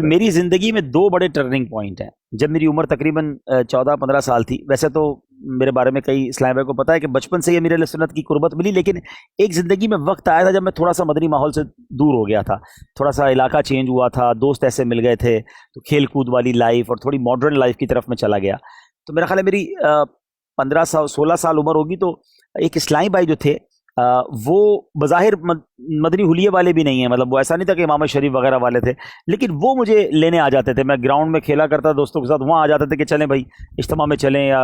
میری زندگی میں دو بڑے ٹرننگ پوائنٹ ہیں. جب میری عمر تقریباً 14-15 سال تھی، ویسے تو میرے بارے میں کئی اسلام بھائی کو پتہ ہے کہ بچپن سے یہ میرے اہل سنت کی قربت ملی، لیکن ایک زندگی میں وقت آیا تھا جب میں تھوڑا سا مدنی ماحول سے دور ہو گیا تھا، تھوڑا سا علاقہ چینج ہوا تھا، دوست ایسے مل گئے تھے، تو کھیل کود والی لائف اور تھوڑی ماڈرن لائف کی طرف میں چلا گیا. تو میرا خیال ہے میری 15-16 سال عمر ہوگی، تو ایک اسلامی بھائی جو تھے وہ بظاہر مدنی حلیے والے بھی نہیں ہیں، مطلب وہ ایسا نہیں تھا کہ امام شریف وغیرہ والے تھے، لیکن وہ مجھے لینے آ جاتے تھے. میں گراؤنڈ میں کھیلا کرتا دوستوں کے ساتھ، وہاں آ جاتے تھے کہ چلیں بھائی اجتماع میں چلیں یا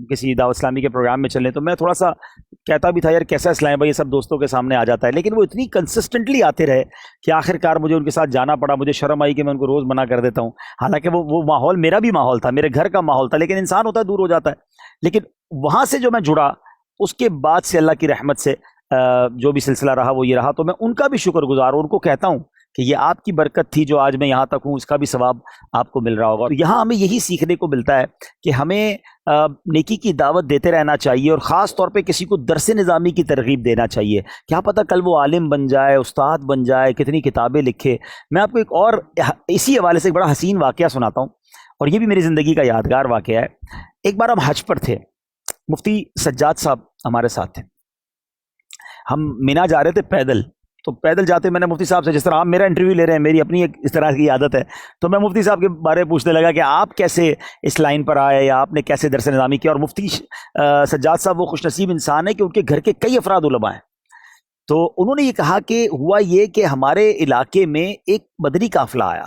کسی دعوت اسلامی کے پروگرام میں چلیں. تو میں تھوڑا سا کہتا بھی تھا یار کیسا اسلام بھائی یہ سب دوستوں کے سامنے آ جاتا ہے، لیکن وہ اتنی کنسسٹنٹلی آتے رہے کہ آخر کار مجھے ان کے ساتھ جانا پڑا. مجھے شرم آئی کہ میں ان کو روز منع کر دیتا ہوں، حالانکہ وہ ماحول میرا بھی ماحول تھا، میرے گھر کا ماحول تھا، لیکن انسان ہوتا ہے دور ہو جاتا ہے. لیکن وہاں سے جو میں جڑا، اس کے بعد سے اللہ کی رحمت سے جو بھی سلسلہ رہا وہ یہ رہا. تو میں ان کا بھی شکر گزار ہوں، ان کو کہتا ہوں کہ یہ آپ کی برکت تھی جو آج میں یہاں تک ہوں، اس کا بھی ثواب آپ کو مل رہا ہوگا. اور یہاں ہمیں یہی سیکھنے کو ملتا ہے کہ ہمیں نیکی کی دعوت دیتے رہنا چاہیے، اور خاص طور پہ کسی کو درس نظامی کی ترغیب دینا چاہیے. کیا پتہ کل وہ عالم بن جائے، استاد بن جائے، کتنی کتابیں لکھے. میں آپ کو ایک اور اسی حوالے سے ایک بڑا حسین واقعہ سناتا ہوں، اور یہ بھی میری زندگی کا یادگار واقعہ ہے. ایک بار ہم حج پر تھے، مفتی سجاد صاحب ہمارے ساتھ تھے، ہم مینا جا رہے تھے پیدل. تو پیدل جاتے میں نے مفتی صاحب سے، جس طرح آپ میرا انٹرویو لے رہے ہیں، میری اپنی ایک اس طرح کی عادت ہے، تو میں مفتی صاحب کے بارے میں پوچھنے لگا کہ آپ کیسے اس لائن پر آئے، یا آپ نے کیسے درس نظامی کیا. اور مفتی سجاد صاحب وہ خوش نصیب انسان ہے کہ ان کے گھر کے کئی افراد علماء ہیں. تو انہوں نے یہ کہا کہ ہوا یہ کہ ہمارے علاقے میں ایک مدنی قافلہ آیا،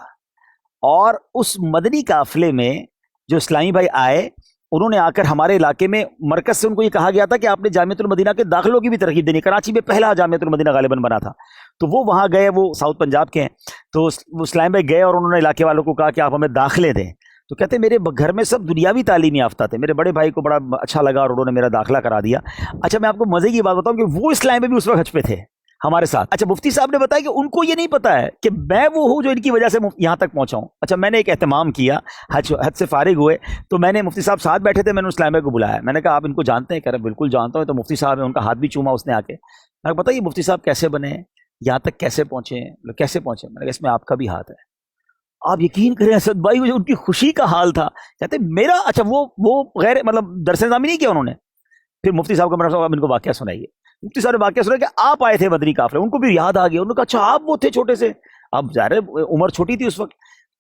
اور اس مدنی قافلے میں جو اسلامی بھائی آئے، انہوں نے آ کر ہمارے علاقے میں مرکز سے ان کو یہ کہا گیا تھا کہ آپ نے جامعۃ المدینہ کے داخلوں کی بھی ترغیب دینی. کراچی میں پہلا جامعۃ المدینہ غالباً بنا تھا. تو وہ وہاں گئے، وہ ساؤتھ پنجاب کے ہیں. تو وہ اسلام بھائی گئے اور انہوں نے علاقے والوں کو کہا کہ آپ ہمیں داخلے دیں. تو کہتے میرے گھر میں سب دنیاوی تعلیم یافتہ تھے، میرے بڑے بھائی کو بڑا اچھا لگا اور انہوں نے میرا داخلہ کرا دیا. اچھا میں آپ کو مزے کی بات بتاؤں کہ وہ اسلام بھائی بھی اس وقت حج پہ تھے ہمارے ساتھ. اچھا مفتی صاحب نے بتایا کہ ان کو یہ نہیں پتا ہے کہ میں وہ ہوں جو ان کی وجہ سے یہاں تک پہنچا ہوں. اچھا میں نے ایک اہتمام کیا، حج سے فارغ ہوئے تو میں نے مفتی صاحب ساتھ بیٹھے تھے، میں نے اسلام بھائی کو بلایا. میں نے کہا آپ ان کو جانتے ہیں؟ کہہ رہے بالکل جانتا ہوں. تو مفتی صاحب نے ان کا ہاتھ بھی چوما اس نے آ کے. میں نے بتائیے مفتی صاحب کیسے بنے، یہاں تک کیسے پہنچے، کیسے پہنچے؟ میں نے کہا اس میں آپ کا بھی ہاتھ ہے. آپ یقین کریں اسد بھائی جو ان کی خوشی کا حال تھا، کہتے میرا اچھا وہ غیر مطلب درس نظامی نہیں کیا انہوں نے. پھر مفتی صاحب کا میں نے کہا ان کو واقعہ سنائیے. مفتی صاحب نے واقعہ سنا کہ آپ آئے تھے مدنی قافلے، ان کو بھی یاد آ گیا. انہوں نے کہا اچھا آپ وہ تھے چھوٹے سے. اب ظاہر ہے عمر چھوٹی تھی اس وقت.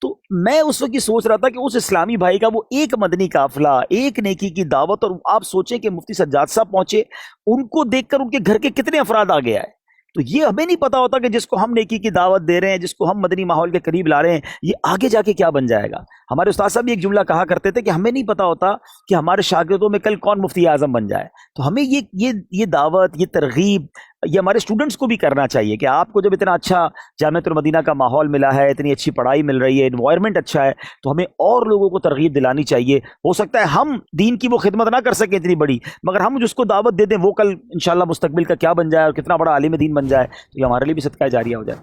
تو میں اس وقت یہ سوچ رہا تھا کہ اس اسلامی بھائی کا وہ ایک مدنی قافلہ، ایک نیکی کی دعوت، اور آپ سوچیں کہ مفتی سجاد صاحب پہنچے، ان کو دیکھ کر ان کے گھر کے کتنے افراد آ گیا ہے. تو یہ ہمیں نہیں پتا ہوتا کہ جس کو ہم نیکی کی دعوت دے رہے ہیں، جس کو ہم مدنی ماحول کے قریب لا رہے ہیں، یہ آگے جا کے کیا بن جائے گا. ہمارے استاد صاحب بھی ایک جملہ کہا کرتے تھے کہ ہمیں نہیں پتا ہوتا کہ ہمارے شاگردوں میں کل کون مفتی اعظم بن جائے. تو ہمیں یہ دعوت، یہ ترغیب یہ ہمارے اسٹوڈنٹس کو بھی کرنا چاہیے کہ آپ کو جب اتنا اچھا جامعۃ المدینہ کا ماحول ملا ہے، اتنی اچھی پڑھائی مل رہی ہے، انوائرمنٹ اچھا ہے، تو ہمیں اور لوگوں کو ترغیب دلانی چاہیے. ہو سکتا ہے ہم دین کی وہ خدمت نہ کر سکیں اتنی بڑی، مگر ہم جس کو دعوت دے دیں وہ کل انشاءاللہ مستقبل کا کیا بن جائے اور کتنا بڑا عالم دین بن جائے، تو یہ ہمارے لیے بھی صدقہ جاریہ ہو جائے.